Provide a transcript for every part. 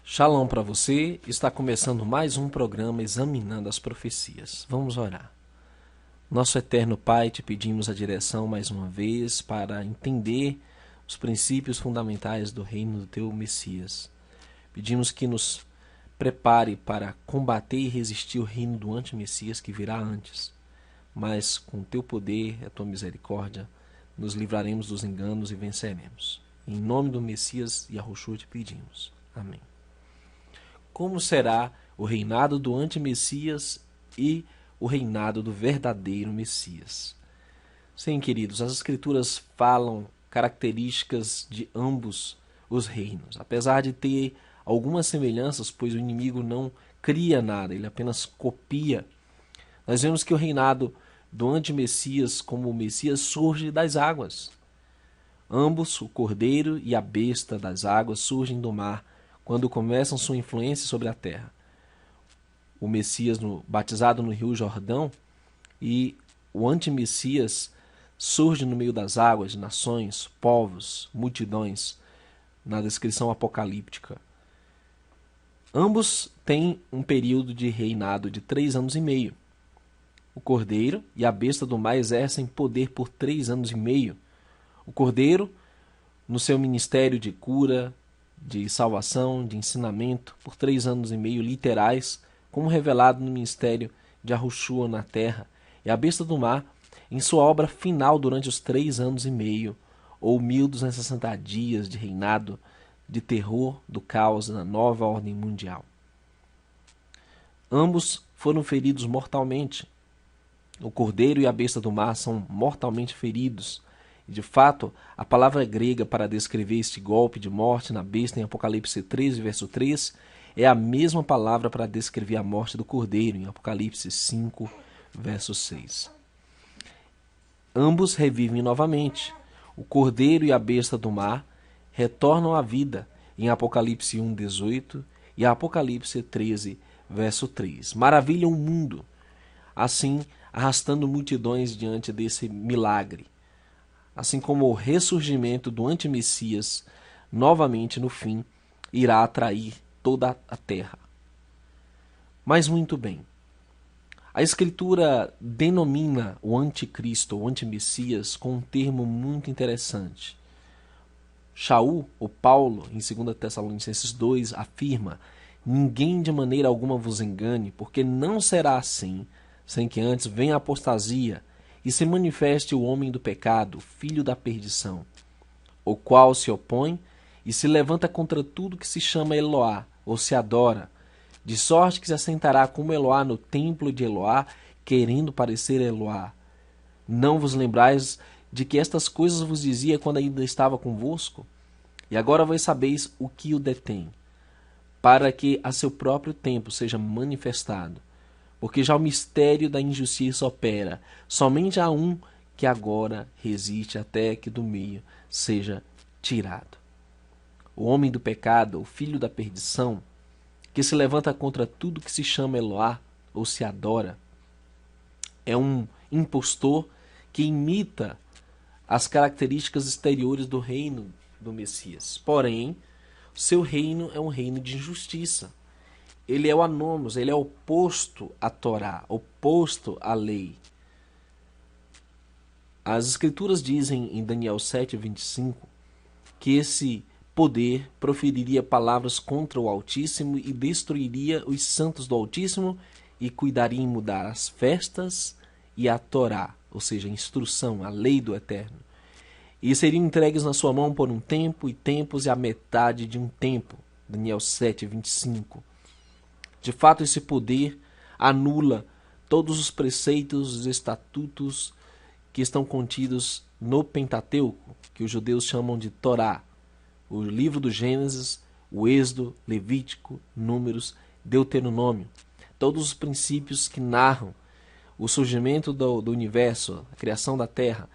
Shalom para você, está começando mais um programa Examinando as Profecias. Vamos orar. Nosso eterno Pai, te pedimos a direção mais uma vez para entender os princípios fundamentais do reino do teu Messias. Pedimos que nos prepare para combater e resistir o reino do anti-Messias que virá antes. Mas com o teu poder e a tua misericórdia, nos livraremos dos enganos e venceremos. Em nome do Messias Yahushua te pedimos. Amém. Como será o reinado do anti-Messias e o reinado do verdadeiro Messias? Sim, queridos, as Escrituras falam características de ambos os reinos, apesar de ter algumas semelhanças, pois o inimigo não cria nada, ele apenas copia. Nós vemos que o reinado do anti-Messias como o Messias surge das águas. Ambos, o cordeiro e a besta das águas, surgem do mar, quando começam sua influência sobre a terra. O Messias batizado no Rio Jordão e o anti-Messias surge no meio das águas, de nações, povos, multidões, na descrição apocalíptica. Ambos têm um período de reinado de 3 anos e meio. O cordeiro e a besta do mar exercem poder por 3 anos e meio. O cordeiro, no seu ministério de cura, de salvação, de ensinamento, por 3 anos e meio literais, como revelado no ministério de Yahushua na terra, e a besta do mar, em sua obra final durante os 3 anos e meio, ou 1260 dias de reinado, de terror, do caos na nova ordem mundial. Ambos foram feridos mortalmente. O cordeiro e a besta do mar são mortalmente feridos. De fato, a palavra grega para descrever este golpe de morte na besta em Apocalipse 13, verso 3, é a mesma palavra para descrever a morte do cordeiro em Apocalipse 5, verso 6. Ambos revivem novamente. O cordeiro e a besta do mar retornam à vida em Apocalipse 1, 18 e Apocalipse 13, verso 3. Maravilham o mundo, assim arrastando multidões diante desse milagre. Assim como o ressurgimento do anti-Messias, novamente no fim, irá atrair toda a terra. Mas muito bem, a Escritura denomina o anticristo, o anti-Messias, com um termo muito interessante. Shaul, ou Paulo, em 2 Tessalonicenses 2, afirma: ninguém de maneira alguma vos engane, porque não será assim, sem que antes venha a apostasia, e se manifeste o homem do pecado, filho da perdição, o qual se opõe e se levanta contra tudo que se chama Eloá, ou se adora, de sorte que se assentará como Eloá no templo de Eloá, querendo parecer Eloá. Não vos lembrais de que estas coisas vos dizia quando ainda estava convosco? E agora vós sabeis o que o detém, para que a seu próprio tempo seja manifestado. Porque já o mistério da injustiça opera, somente há um que agora resiste até que do meio seja tirado. O homem do pecado, o filho da perdição, que se levanta contra tudo que se chama Eloá ou se adora, é um impostor que imita as características exteriores do reino do Messias. Porém, seu reino é um reino de injustiça. Ele é o anônimos, ele é oposto à Torá, oposto à lei. As Escrituras dizem em Daniel 7, 25, que esse poder proferiria palavras contra o Altíssimo e destruiria os santos do Altíssimo e cuidaria em mudar as festas e a Torá, ou seja, a instrução, a lei do Eterno. E seriam entregues na sua mão por um tempo e tempos e a metade de um tempo. Daniel 7, 25. De fato, esse poder anula todos os preceitos, os estatutos que estão contidos no Pentateuco, que os judeus chamam de Torá, o livro do Gênesis, o Êxodo, Levítico, Números, Deuteronômio. Todos os princípios que narram o surgimento do universo, a criação da terra,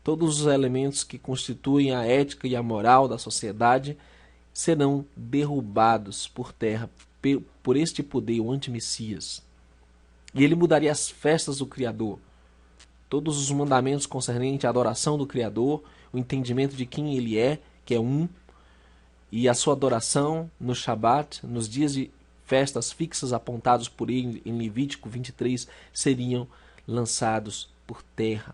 todos os elementos que constituem a ética e a moral da sociedade serão derrubados por terra por este poder, o anti-Messias. E ele mudaria as festas do Criador. Todos os mandamentos concernentes à adoração do Criador, o entendimento de quem ele é, que é um, e a sua adoração no Shabat, nos dias de festas fixas apontados por ele em Levítico 23, seriam lançados por terra.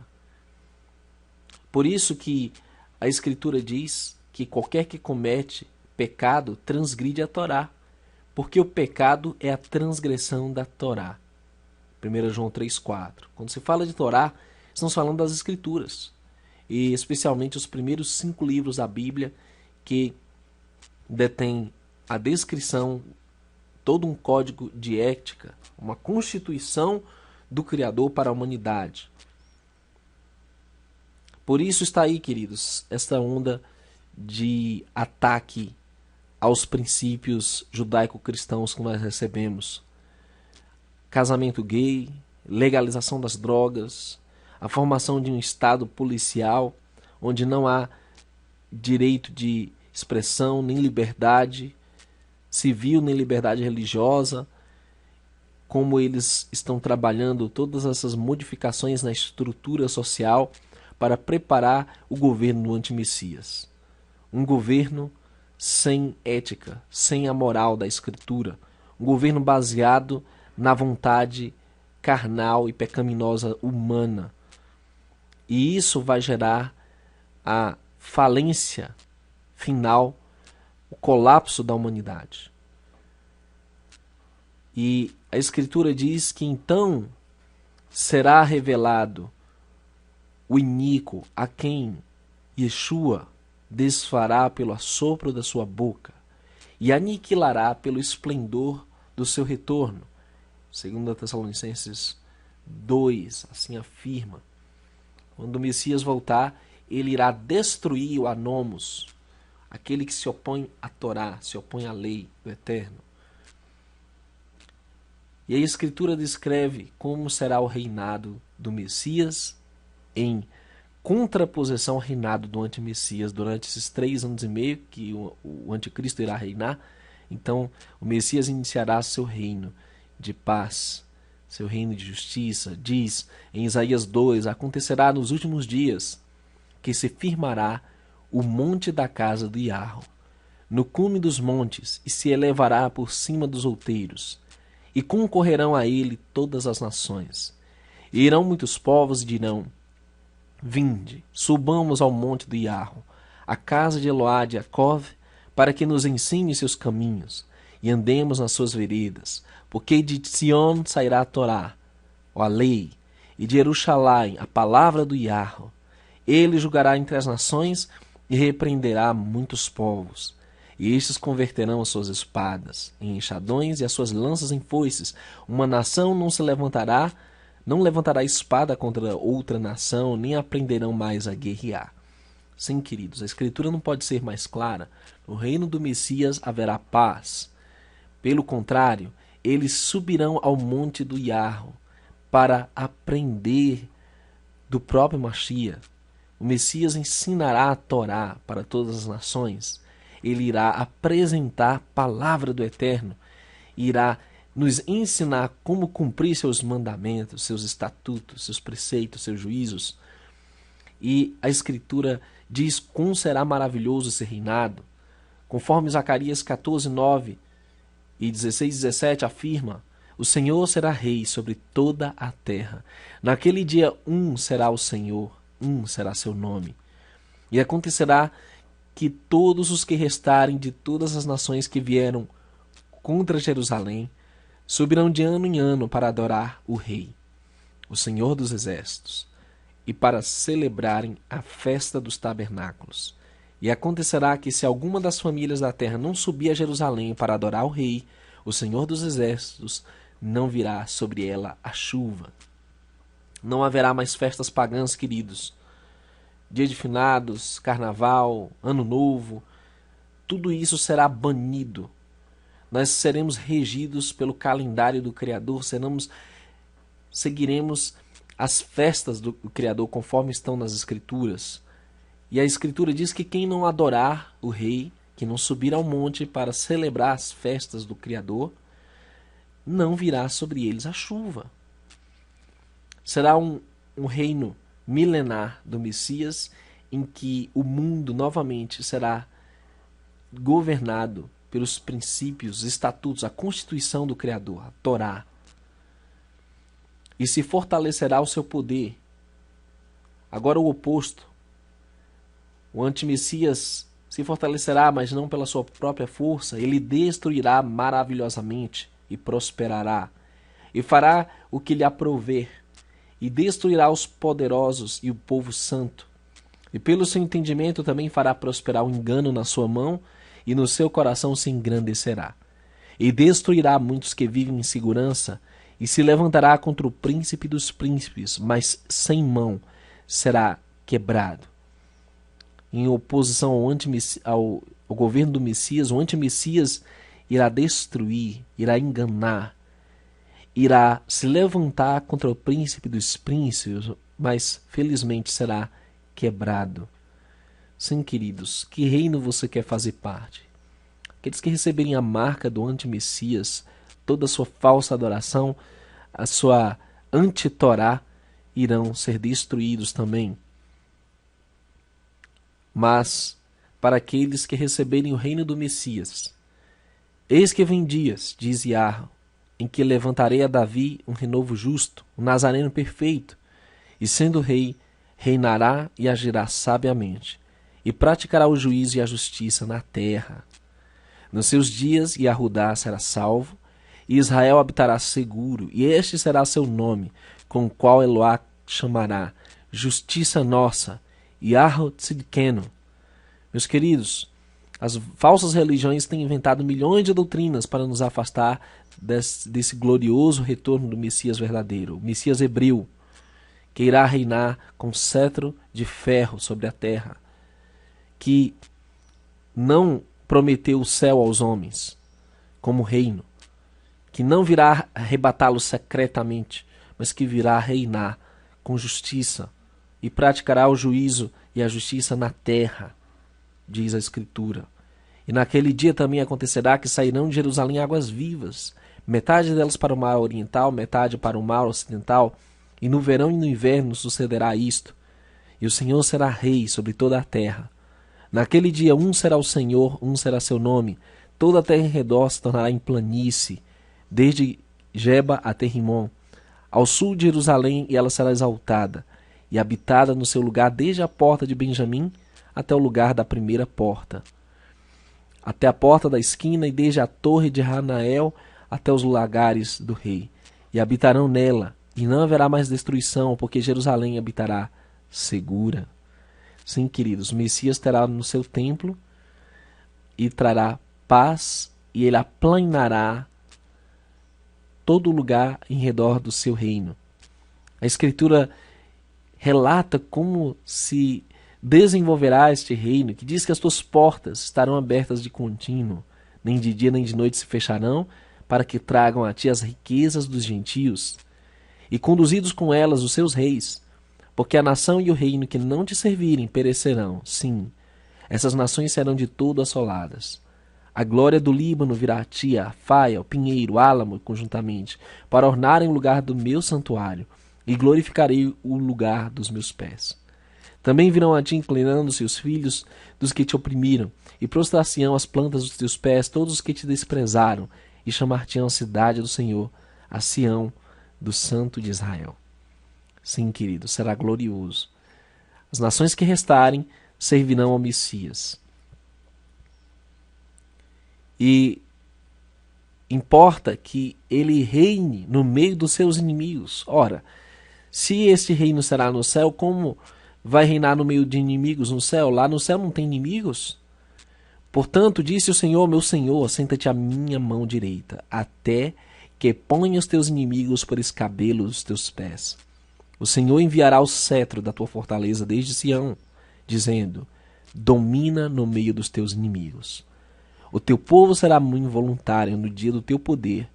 Por isso que a Escritura diz que qualquer que comete pecado transgride a Torá, porque o pecado é a transgressão da Torá. 1 João 3,4. Quando se fala de Torá, estamos falando das Escrituras, e especialmente os primeiros 5 livros da Bíblia, que detêm a descrição, todo um código de ética, uma constituição do Criador para a humanidade. Por isso está aí, queridos, esta onda de ataque aos princípios judaico-cristãos que nós recebemos. Casamento gay, legalização das drogas, a formação de um estado policial onde não há direito de expressão, nem liberdade civil, nem liberdade religiosa, como eles estão trabalhando todas essas modificações na estrutura social para preparar o governo do antimessias. Um governo sem ética, sem a moral da Escritura, um governo baseado na vontade carnal e pecaminosa humana. E isso vai gerar a falência final, o colapso da humanidade. E a Escritura diz que então será revelado o iníquo a quem Yeshua desfará pelo assopro da sua boca e aniquilará pelo esplendor do seu retorno. 2 Tessalonicenses 2, assim afirma. Quando o Messias voltar, ele irá destruir o Anomos, aquele que se opõe à Torá, se opõe à lei do Eterno. E a Escritura descreve como será o reinado do Messias em contraposição ao reinado do antimessias durante esses 3 anos e meio que o anticristo irá reinar. Então o Messias iniciará seu reino de paz, seu reino de justiça. Diz em Isaías 2, acontecerá nos últimos dias que se firmará o monte da casa do Iarro, no cume dos montes, e se elevará por cima dos outeiros, e concorrerão a ele todas as nações. E irão muitos povos e dirão: vinde, subamos ao monte do Iarro, a casa de Eloá de Jacov, para que nos ensine seus caminhos, e andemos nas suas veredas, porque de Sion sairá a Torá, a lei, e de Jerusalém a palavra do Iarro. Ele julgará entre as nações e repreenderá muitos povos. E estes converterão as suas espadas em enxadões e as suas lanças em foices. Uma nação não levantará espada contra outra nação, nem aprenderão mais a guerrear. Sim, queridos, a Escritura não pode ser mais clara. No reino do Messias haverá paz. Pelo contrário, eles subirão ao monte do Iarro para aprender do próprio Mashiach. O Messias ensinará a Torá para todas as nações. Ele irá apresentar a palavra do Eterno. Irá nos ensinar como cumprir seus mandamentos, seus estatutos, seus preceitos, seus juízos. E a Escritura diz como será maravilhoso esse reinado. Conforme Zacarias 14, 9 e 16, 17 afirma: o Senhor será rei sobre toda a terra. Naquele dia será o Senhor, será seu nome. E acontecerá que todos os que restarem de todas as nações que vieram contra Jerusalém subirão de ano em ano para adorar o Rei, o Senhor dos Exércitos, e para celebrarem a festa dos tabernáculos. E acontecerá que se alguma das famílias da terra não subir a Jerusalém para adorar o Rei, o Senhor dos Exércitos, não virá sobre ela a chuva. Não haverá mais festas pagãs, queridos. Dia de finados, carnaval, ano novo, tudo isso será banido. Nós seremos regidos pelo calendário do Criador, seguiremos as festas do Criador conforme estão nas Escrituras. E a Escritura diz que quem não adorar o Rei, que não subir ao monte para celebrar as festas do Criador, não virá sobre eles a chuva. Será um reino milenar do Messias, em que o mundo novamente será governado pelos princípios, estatutos, a constituição do Criador, a Torá. E se fortalecerá o seu poder. Agora o oposto. O antimessias se fortalecerá, mas não pela sua própria força. Ele destruirá maravilhosamente e prosperará. E fará o que lhe aprouver. E destruirá os poderosos e o povo santo. E pelo seu entendimento também fará prosperar o engano na sua mão, e no seu coração se engrandecerá. E destruirá muitos que vivem em segurança, e se levantará contra o príncipe dos príncipes, mas sem mão será quebrado. Em oposição ao governo do Messias, o antimessias irá destruir, irá enganar, irá se levantar contra o príncipe dos príncipes, mas felizmente será quebrado. Sim, queridos, que reino você quer fazer parte? Aqueles que receberem a marca do antimessias, toda a sua falsa adoração, a sua anti-Torá, irão ser destruídos também. Mas, para aqueles que receberem o reino do Messias, eis que vem dias, diz Yahweh, em que levantarei a Davi um renovo justo, um nazareno perfeito, e sendo rei, reinará e agirá sabiamente, e praticará o juízo e a justiça na terra. Nos seus dias, Yahudá será salvo, e Israel habitará seguro, e este será seu nome, com o qual Eloá chamará Justiça Nossa, Yahweh Tzidkenu. Meus queridos, as falsas religiões têm inventado milhões de doutrinas para nos afastar desse glorioso retorno do Messias verdadeiro, o Messias hebreu, que irá reinar com cetro de ferro sobre a terra, que não prometeu o céu aos homens como reino, que não virá arrebatá-lo secretamente, mas que virá reinar com justiça e praticará o juízo e a justiça na terra, diz a Escritura. E naquele dia também acontecerá que sairão de Jerusalém águas vivas, metade delas para o mar oriental, metade para o mar ocidental, e no verão e no inverno sucederá isto. E o Senhor será rei sobre toda a terra. Naquele dia um será o Senhor, um será seu nome. Toda a terra em redor se tornará em planície, desde Geba até Rimon, ao sul de Jerusalém, e ela será exaltada, e habitada no seu lugar desde a porta de Benjamim até o lugar da primeira porta, até a porta da esquina, e desde a torre de Hanael até os lagares do rei. E habitarão nela, e não haverá mais destruição, porque Jerusalém habitará segura. Sim, queridos, o Messias terá no seu templo e trará paz, e ele aplanará todo lugar em redor do seu reino. A Escritura relata como se desenvolverá este reino, que diz que as tuas portas estarão abertas de contínuo, nem de dia nem de noite se fecharão, para que tragam a ti as riquezas dos gentios, e conduzidos com elas os seus reis, porque a nação e o reino que não te servirem perecerão. Sim, essas nações serão de todo assoladas. A glória do Líbano virá a ti, a faia, o pinheiro, o álamo, conjuntamente, para ornarem o lugar do meu santuário, e glorificarei o lugar dos meus pés. Também virão a ti inclinando-se os filhos dos que te oprimiram, e prostrar-se-ão as plantas dos teus pés todos os que te desprezaram, e chamar-te-ão a cidade do Senhor, a Sião, do Santo de Israel. Sim, querido, será glorioso. As nações que restarem servirão ao Messias. E importa que ele reine no meio dos seus inimigos. Ora, se este reino será no céu, como vai reinar no meio de inimigos no céu? Lá no céu não tem inimigos. Portanto, disse o Senhor, meu Senhor, senta-te à minha mão direita, até que ponha os teus inimigos por escabelo dos teus pés. O Senhor enviará o cetro da tua fortaleza desde Sião, dizendo, domina no meio dos teus inimigos. O teu povo será muito voluntário no dia do teu poder,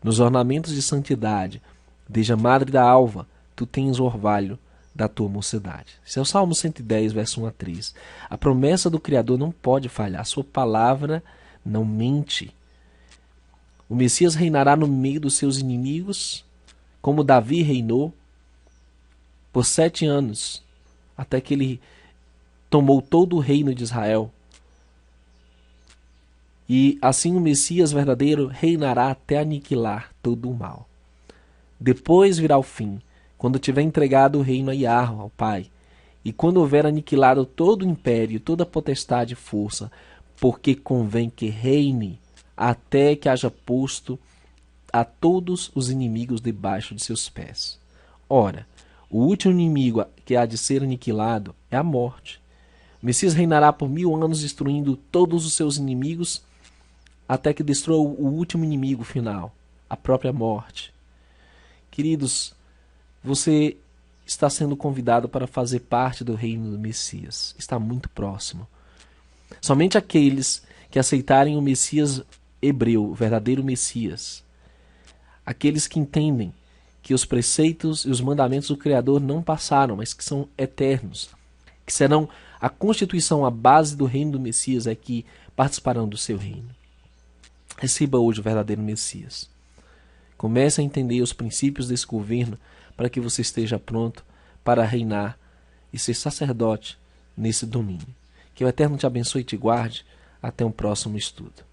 nos ornamentos de santidade, desde a madre da alva, tu tens o orvalho da tua mocidade. Esse é o Salmo 110, verso 1 a 3. A promessa do Criador não pode falhar, a sua palavra não mente. O Messias reinará no meio dos seus inimigos, como Davi reinou por 7 anos, até que ele tomou todo o reino de Israel. E assim o Messias verdadeiro reinará até aniquilar todo o mal. Depois virá o fim, quando tiver entregado o reino a Yahweh, ao Pai, e quando houver aniquilado todo o império, toda a potestade e força, porque convém que reine até que haja posto a todos os inimigos debaixo de seus pés. Ora, o último inimigo que há de ser aniquilado é a morte. O Messias reinará por 1000 anos, destruindo todos os seus inimigos, até que destrua o último inimigo final, a própria morte. Queridos, você está sendo convidado para fazer parte do reino do Messias. Está muito próximo. Somente aqueles que aceitarem o Messias hebreu, o verdadeiro Messias, aqueles que entendem que os preceitos e os mandamentos do Criador não passaram, mas que são eternos, que serão a constituição, a base do reino do Messias, é que participarão do seu reino. Receba hoje o verdadeiro Messias. Comece a entender os princípios desse governo para que você esteja pronto para reinar e ser sacerdote nesse domínio. Que o Eterno te abençoe e te guarde. Até um próximo estudo.